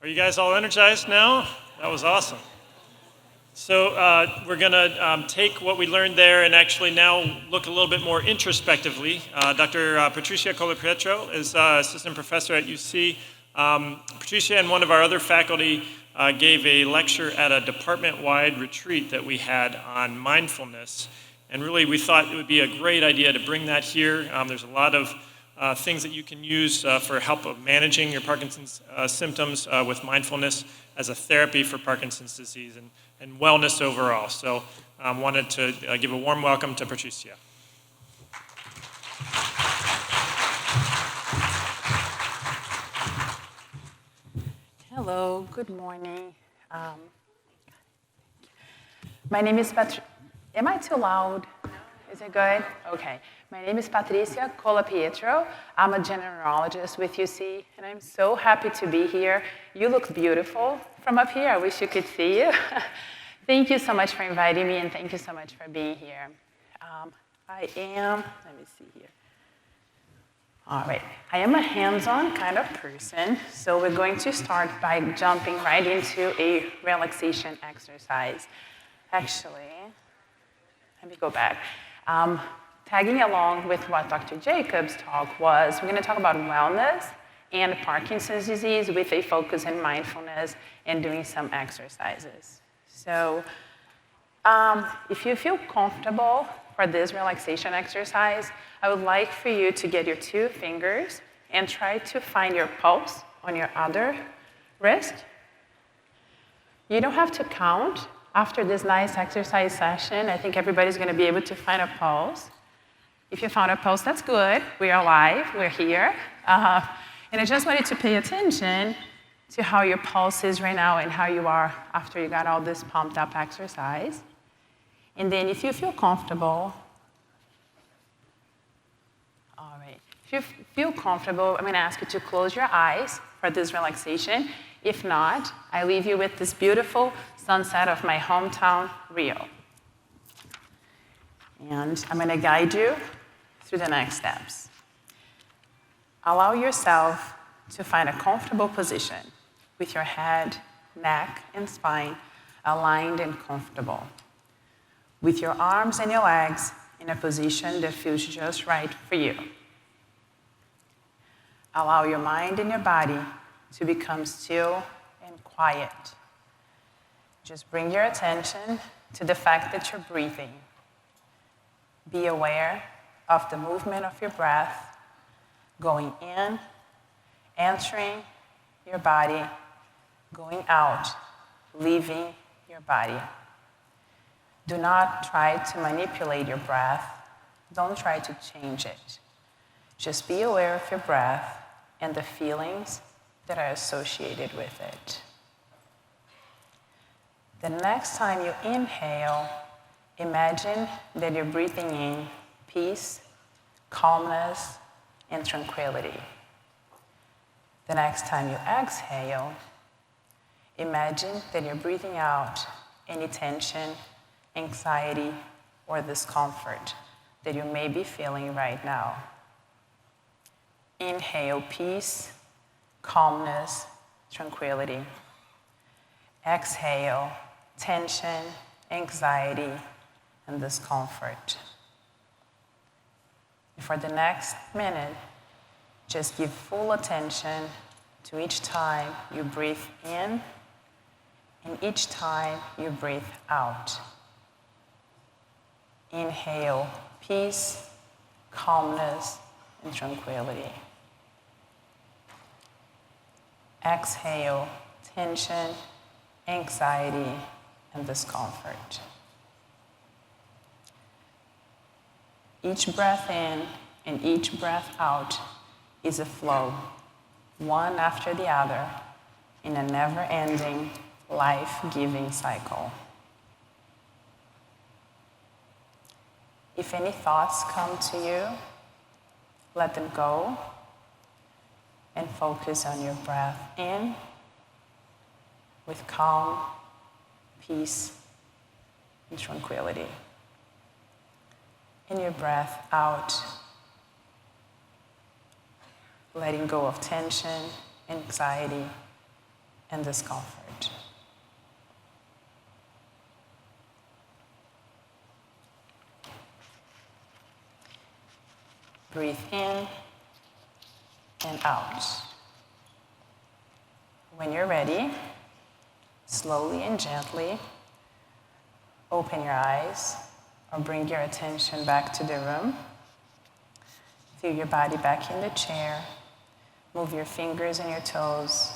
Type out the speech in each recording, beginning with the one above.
Are you guys all energized now? That was awesome. So we're going to take what we learned there and actually now look a little bit more introspectively. Dr. Patricia Colapietro is assistant professor at UC. Patricia and one of our other faculty gave a lecture at a department-wide retreat that we had on mindfulness. And really, we thought it would be a great idea to bring that here. There's a lot of things that you can use for help of managing your Parkinson's symptoms with mindfulness as a therapy for Parkinson's disease and wellness overall. So I wanted to give a warm welcome to Patricia. Hello, good morning. My name is Patricia. Am I too loud? Is it good? Okay. My name is Patricia Colapietro. I'm a general neurologist with UC, and I'm so happy to be here. You look beautiful from up here. I wish you could see you. Thank you so much for inviting me, and thank you so much for being here. Let me see here. All right, I am a hands-on kind of person, so we're going to start by jumping right into a relaxation exercise. Actually, let me go back. Tagging along with what Dr. Jacobs' talk was, we're going to talk about wellness and Parkinson's disease with a focus in mindfulness and doing some exercises. So if you feel comfortable for this relaxation exercise, I would like for you to get your 2 fingers and try to find your pulse on your other wrist. You don't have to count. After this nice exercise session, I think everybody's going to be able to find a pulse. If you found a pulse, that's good. We are alive. We're here. And I just wanted to pay attention to how your pulse is right now and how you are after you got all this pumped up exercise. And then if you feel comfortable, if you feel comfortable, I'm going to ask you to close your eyes for this relaxation. If not, I leave you with this beautiful sunset of my hometown, Rio. And I'm going to guide you through the next steps. Allow yourself to find a comfortable position with your head, neck, and spine aligned and comfortable, with your arms and your legs in a position that feels just right for you. Allow your mind and your body to become still and quiet. Just bring your attention to the fact that you're breathing. Be aware of the movement of your breath going in, entering your body, going out, leaving your body. Do not try to manipulate your breath. Don't try to change it. Just be aware of your breath and the feelings that are associated with it. The next time you inhale, imagine that you're breathing in peace, calmness, and tranquility. The next time you exhale, imagine that you're breathing out any tension, anxiety, or discomfort that you may be feeling right now. Inhale peace, calmness, tranquility. Exhale tension, anxiety, and discomfort. For the next minute, just give full attention to each time you breathe in and each time you breathe out. Inhale peace, calmness, and tranquility. Exhale tension, anxiety, and discomfort. Each breath in and each breath out is a flow, one after the other, in a never-ending, life-giving cycle. If any thoughts come to you, let them go and focus on your breath in with calm, peace, and tranquility. And your breath out, letting go of tension, anxiety, and discomfort. Breathe in and out. When you're ready, slowly and gently open your eyes or bring your attention back to the room. Feel your body back in the chair. Move your fingers and your toes.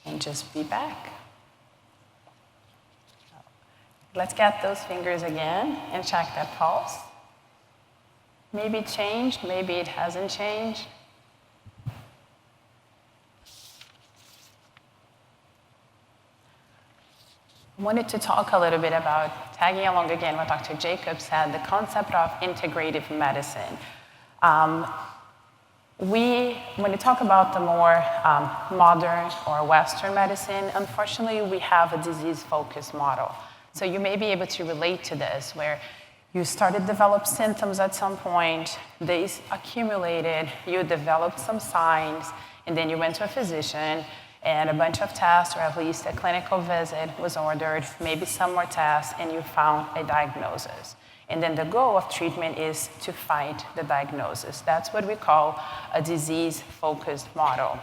And just be back. Let's get those fingers again and check that pulse. Maybe it changed, maybe it hasn't changed. I wanted to talk a little bit about, tagging along again what Dr. Jacob said, the concept of integrative medicine. When you talk about the more modern or Western medicine, unfortunately, we have a disease-focused model. So you may be able to relate to this, where you started to develop symptoms at some point, they accumulated, you developed some signs, and then you went to a physician, and a bunch of tests, or at least a clinical visit was ordered, maybe some more tests, and you found a diagnosis. And then the goal of treatment is to fight the diagnosis. That's what we call a disease-focused model.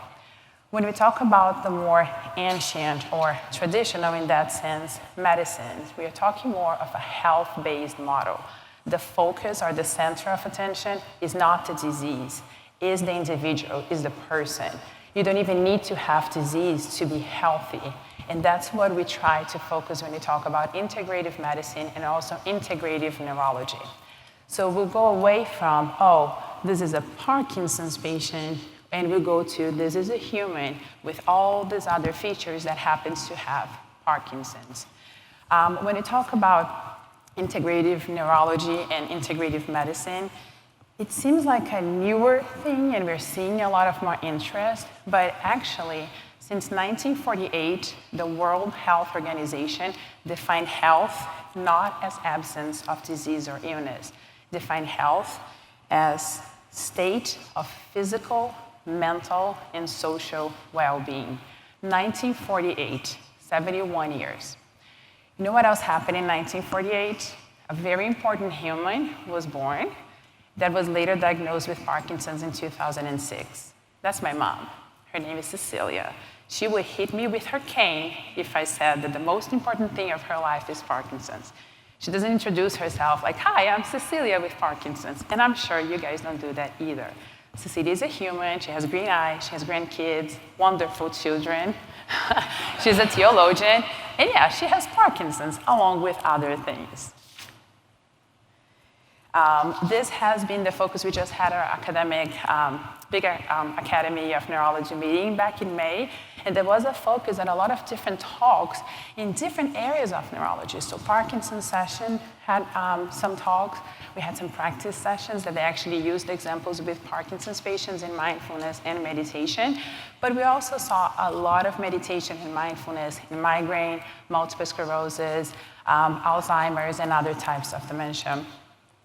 When we talk about the more ancient or traditional, in that sense, medicines, we are talking more of a health-based model. The focus or the center of attention is not the disease, is the individual, is the person. You don't even need to have disease to be healthy. And that's what we try to focus when we talk about integrative medicine and also integrative neurology. So we'll go away from, oh, this is a Parkinson's patient, and we'll go to, this is a human with all these other features that happens to have Parkinson's. When we talk about integrative neurology and integrative medicine, it seems like a newer thing, and we're seeing a lot of more interest, but actually, since 1948, the World Health Organization defined health not as absence of disease or illness, defined health as state of physical, mental, and social well-being. 1948, 71 years. You know what else happened in 1948? A very important human was born that was later diagnosed with Parkinson's in 2006. That's my mom. Her name is Cecilia. She would hit me with her cane if I said that the most important thing of her life is Parkinson's. She doesn't introduce herself like, hi, I'm Cecilia with Parkinson's. And I'm sure you guys don't do that either. Cecilia is a human. She has green eyes. She has grandkids, wonderful children. She's a theologian. And yeah, she has Parkinson's along with other things. This has been the focus. We just had our academic, bigger Academy of Neurology meeting back in May, and there was a focus on a lot of different talks in different areas of neurology. So Parkinson's session had some talks. We had some practice sessions that they actually used examples with Parkinson's patients in mindfulness and meditation. But we also saw a lot of meditation and mindfulness in migraine, multiple sclerosis, Alzheimer's, and other types of dementia.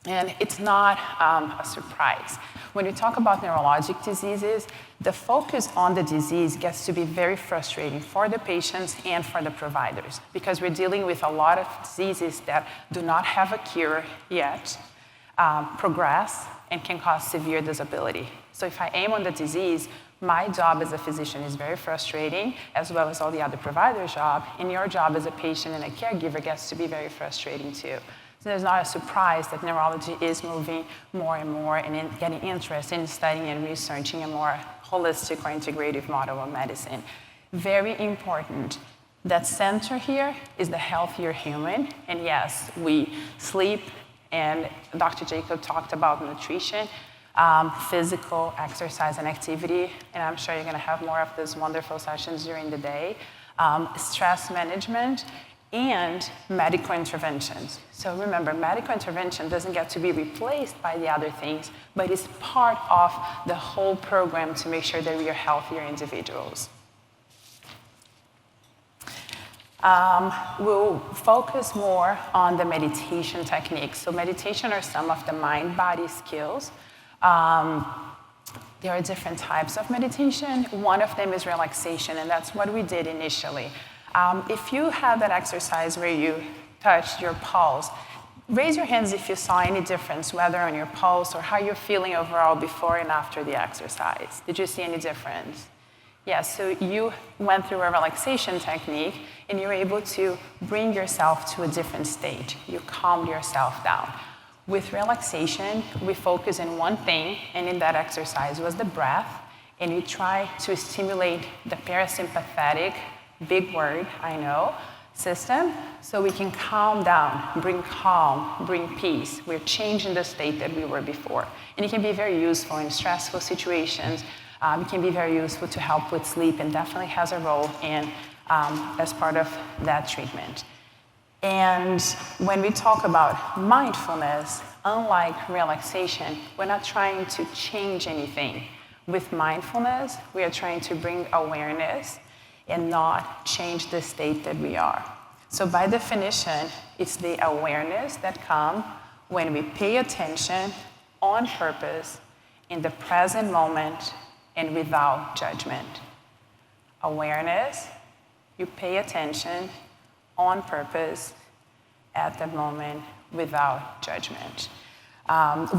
And it's not a surprise. When you talk about neurologic diseases, the focus on the disease gets to be very frustrating for the patients and for the providers, because we're dealing with a lot of diseases that do not have a cure yet, progress, and can cause severe disability. So if I aim on the disease, my job as a physician is very frustrating, as well as all the other providers' job, and your job as a patient and a caregiver gets to be very frustrating too. So there's not a surprise that neurology is moving more and more and getting interest in studying and researching a more holistic or integrative model of medicine. Very important. That center here is the healthier human. And yes, we sleep, and Dr. Jacob talked about nutrition, physical exercise and activity, and I'm sure you're going to have more of these wonderful sessions during the day, stress management, and medical interventions. So remember, medical intervention doesn't get to be replaced by the other things, but it's part of the whole program to make sure that we are healthier individuals. We'll focus more on the meditation techniques. So meditation are some of the mind-body skills. there are different types of meditation. One of them is relaxation, and that's what we did initially. If you had that exercise where you touched your pulse, raise your hands if you saw any difference, whether on your pulse or how you're feeling overall before and after the exercise. Did you see any difference? Yes, so you went through a relaxation technique, and you were able to bring yourself to a different state. You calmed yourself down. With relaxation, we focus on one thing, and in that exercise was the breath, and we try to stimulate the parasympathetic, big word, I know, system, so we can calm down, bring calm, bring peace. We're changing the state that we were before. And it can be very useful in stressful situations. It can be very useful to help with sleep, and definitely has a role in as part of that treatment. And when we talk about mindfulness, unlike relaxation, we're not trying to change anything. With mindfulness, we are trying to bring awareness and not change the state that we are. So by definition, it's the awareness that comes when we pay attention on purpose in the present moment and without judgment. Awareness, you pay attention on purpose at the moment without judgment.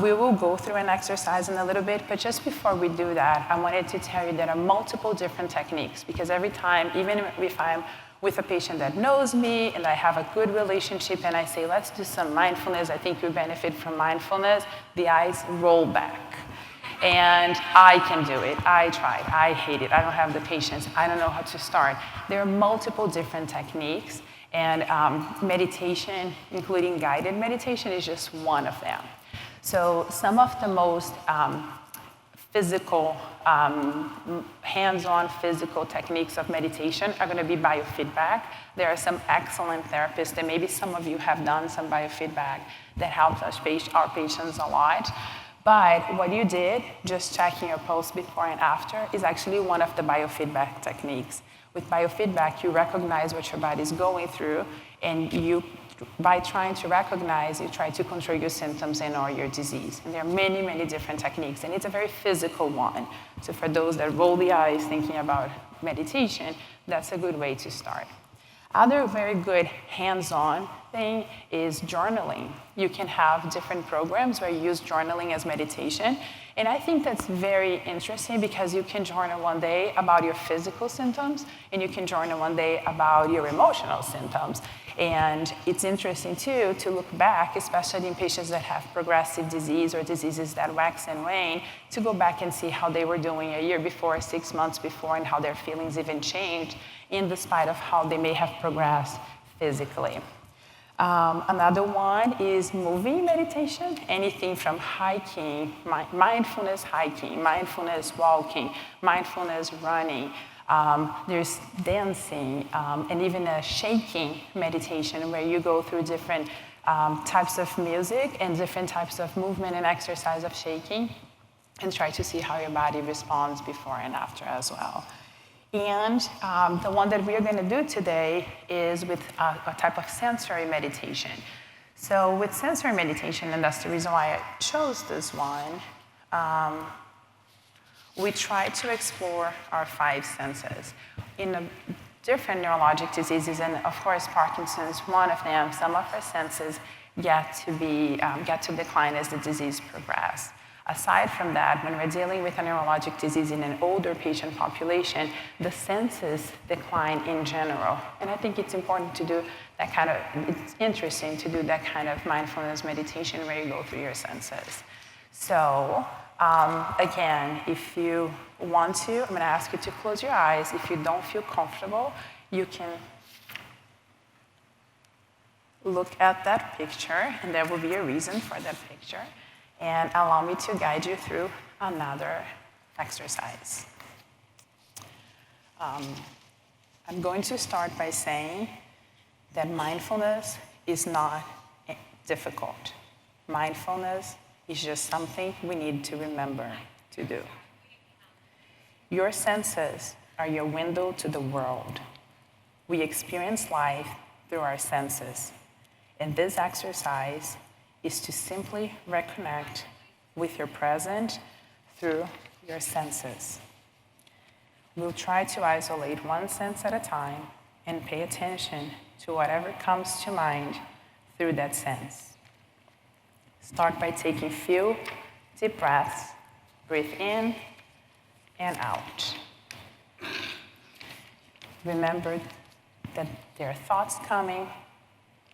We will go through an exercise in a little bit, but just before we do that, I wanted to tell you there are multiple different techniques, because every time, even if I'm with a patient that knows me and I have a good relationship and I say, let's do some mindfulness, I think you benefit from mindfulness, the eyes roll back. And I can do it. I tried. I hate it. I don't have the patience. I don't know how to start. There are multiple different techniques, and meditation, including guided meditation, is just one of them. So some of the most physical, hands-on physical techniques of meditation are going to be biofeedback. There are some excellent therapists, and maybe some of you have done some biofeedback that helps our patients a lot. But what you did, just checking your pulse before and after, is actually one of the biofeedback techniques. With biofeedback, you recognize what your body is going through, and you, by trying to recognize, you try to control your symptoms and or your disease. And there are many, many different techniques, and it's a very physical one. So for those that roll the eyes thinking about meditation, that's a good way to start. Other very good hands-on thing is journaling. You can have different programs where you use journaling as meditation. And I think that's very interesting, because you can journal one day about your physical symptoms, and you can journal one day about your emotional symptoms. And it's interesting, too, to look back, especially in patients that have progressive disease or diseases that wax and wane, to go back and see how they were doing a year before, 6 months before, and how their feelings even changed, in despite of how they may have progressed physically. Another one is moving meditation, anything from hiking, mindfulness hiking, mindfulness walking, mindfulness running. There's dancing, and even a shaking meditation where you go through different types of music and different types of movement and exercise of shaking, and try to see how your body responds before and after as well. And the one that we are going to do today is with a type of sensory meditation. So with sensory meditation, and that's the reason why I chose this one, we try to explore our 5 senses. In different neurologic diseases, and of course Parkinson's, one of them, some of our senses get to decline as the disease progresses. Aside from that, when we're dealing with a neurologic disease in an older patient population, the senses decline in general. And I think it's important to do that kind of, it's interesting to do that kind of mindfulness meditation where you go through your senses. So, again, if you want to, I'm going to ask you to close your eyes. If you don't feel comfortable, you can look at that picture, and there will be a reason for that picture. And allow me to guide you through another exercise. I'm going to start by saying that mindfulness is not difficult. Mindfulness is just something we need to remember to do. Your senses are your window to the world. We experience life through our senses. And this exercise is to simply reconnect with your present through your senses. We'll try to isolate one sense at a time and pay attention to whatever comes to mind through that sense. Start by taking a few deep breaths. Breathe in and out. Remember that there are thoughts coming.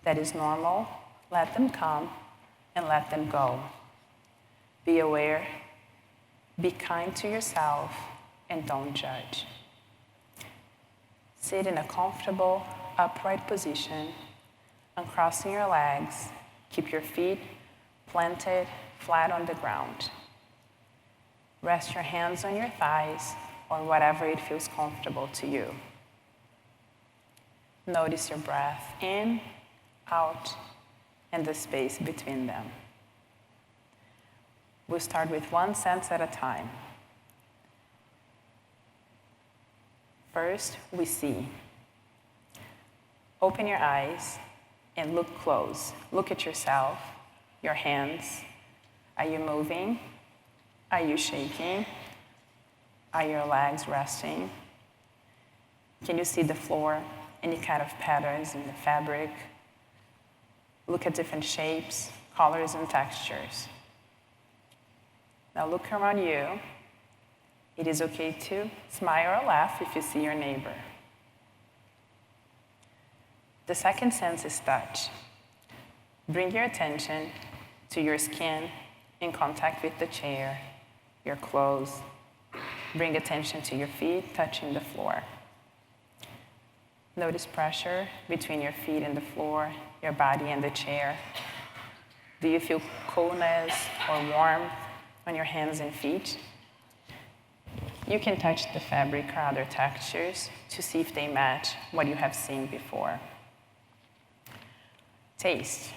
That is normal. Let them come and let them go. Be aware, be kind to yourself, and don't judge. Sit in a comfortable, upright position, uncrossing your legs. Keep your feet planted flat on the ground. Rest your hands on your thighs or whatever it feels comfortable to you. Notice your breath in, out, and the space between them. We'll start with one sense at a time. First, we see. Open your eyes and look close. Look at yourself, your hands. Are you moving? Are you shaking? Are your legs resting? Can you see the floor? Any kind of patterns in the fabric? Look at different shapes, colors, and textures. Now look around you. It is okay to smile or laugh if you see your neighbor. The second sense is touch. Bring your attention to your skin in contact with the chair, your clothes. Bring attention to your feet touching the floor. Notice pressure between your feet and the floor, your body and the chair. Do you feel coolness or warmth on your hands and feet? You can touch the fabric or other textures to see if they match what you have seen before. Taste.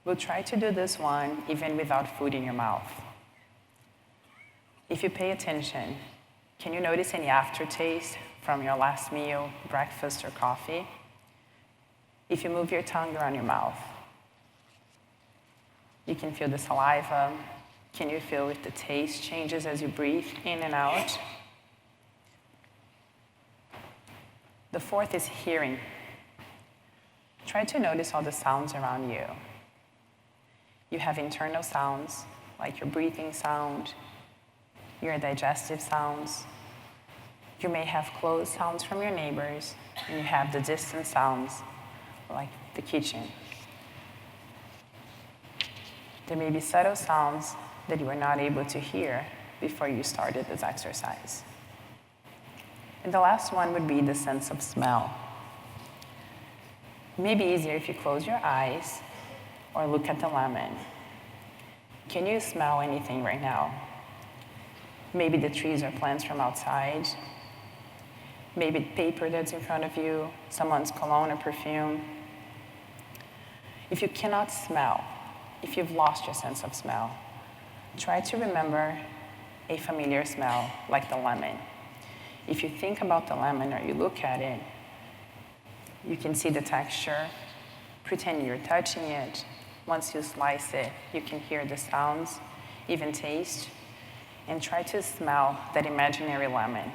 We'll try to do this one even without food in your mouth. If you pay attention, can you notice any aftertaste from your last meal, breakfast, or coffee? If you move your tongue around your mouth, you can feel the saliva. Can you feel if the taste changes as you breathe in and out? The fourth is hearing. Try to notice all the sounds around you. You have internal sounds, like your breathing sound, your digestive sounds. You may have close sounds from your neighbors, and you have the distant sounds, like the kitchen. There may be subtle sounds that you were not able to hear before you started this exercise. And the last one would be the sense of smell. It may be easier if you close your eyes or look at the lemon. Can you smell anything right now? Maybe the trees or plants from outside. Maybe paper that's in front of you, someone's cologne or perfume. If you cannot smell, if you've lost your sense of smell, try to remember a familiar smell, like the lemon. If you think about the lemon or you look at it, you can see the texture. Pretend you're touching it. Once you slice it, you can hear the sounds, even taste, and try to smell that imaginary lemon.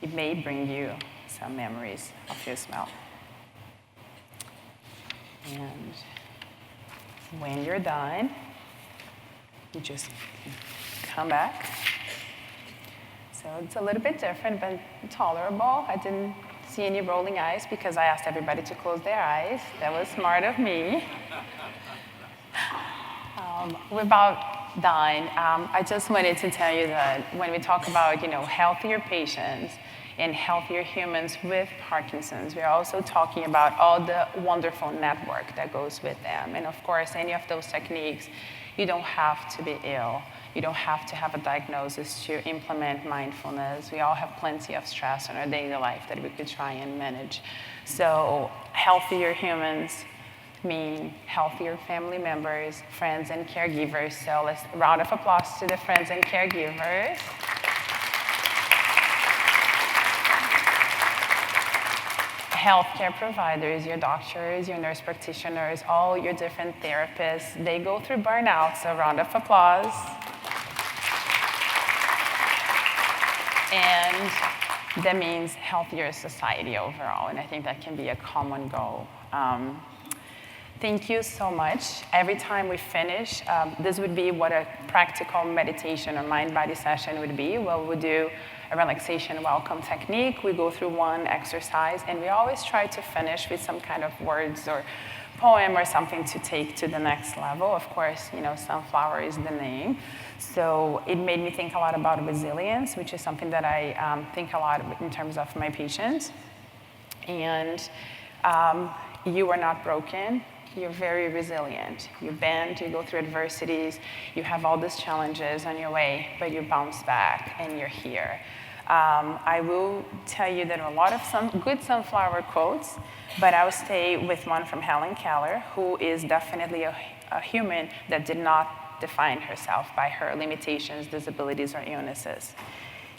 It may bring you some memories of your smell. And when you're done, you just come back. So it's a little bit different, but tolerable. I didn't see any rolling eyes because I asked everybody to close their eyes. That was smart of me. We're about done. I just wanted to tell you that when we talk about, healthier patients and healthier humans with Parkinson's, we're also talking about all the wonderful network that goes with them. And of course, any of those techniques, you don't have to be ill. You don't have to have a diagnosis to implement mindfulness. We all have plenty of stress in our daily life that we could try and manage. So healthier humans mean healthier family members, friends, and caregivers. So let's round of applause to the friends and caregivers. Healthcare providers, your doctors, your nurse practitioners, all your different therapists, they go through burnout, so round of applause. And that means healthier society overall, and I think that can be a common goal. Thank you so much. Every time we finish, this would be what a practical meditation or mind-body session would be. Well, we do a relaxation welcome technique. We go through one exercise, and we always try to finish with some kind of words or poem or something to take to the next level. Of course, sunflower is the name. So it made me think a lot about resilience, which is something that I think a lot in terms of my patients. And you are not broken. You're very resilient. You bend, you go through adversities, you have all these challenges on your way, but you bounce back and you're here. I will tell you that a lot of good sunflower quotes, but I will stay with one from Helen Keller, who is definitely a human that did not define herself by her limitations, disabilities, or illnesses.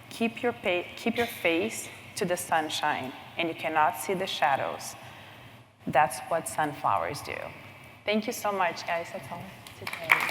Keep your face to the sunshine, and you cannot see the shadows. That's what sunflowers do. Thank you so much, guys. That's all today.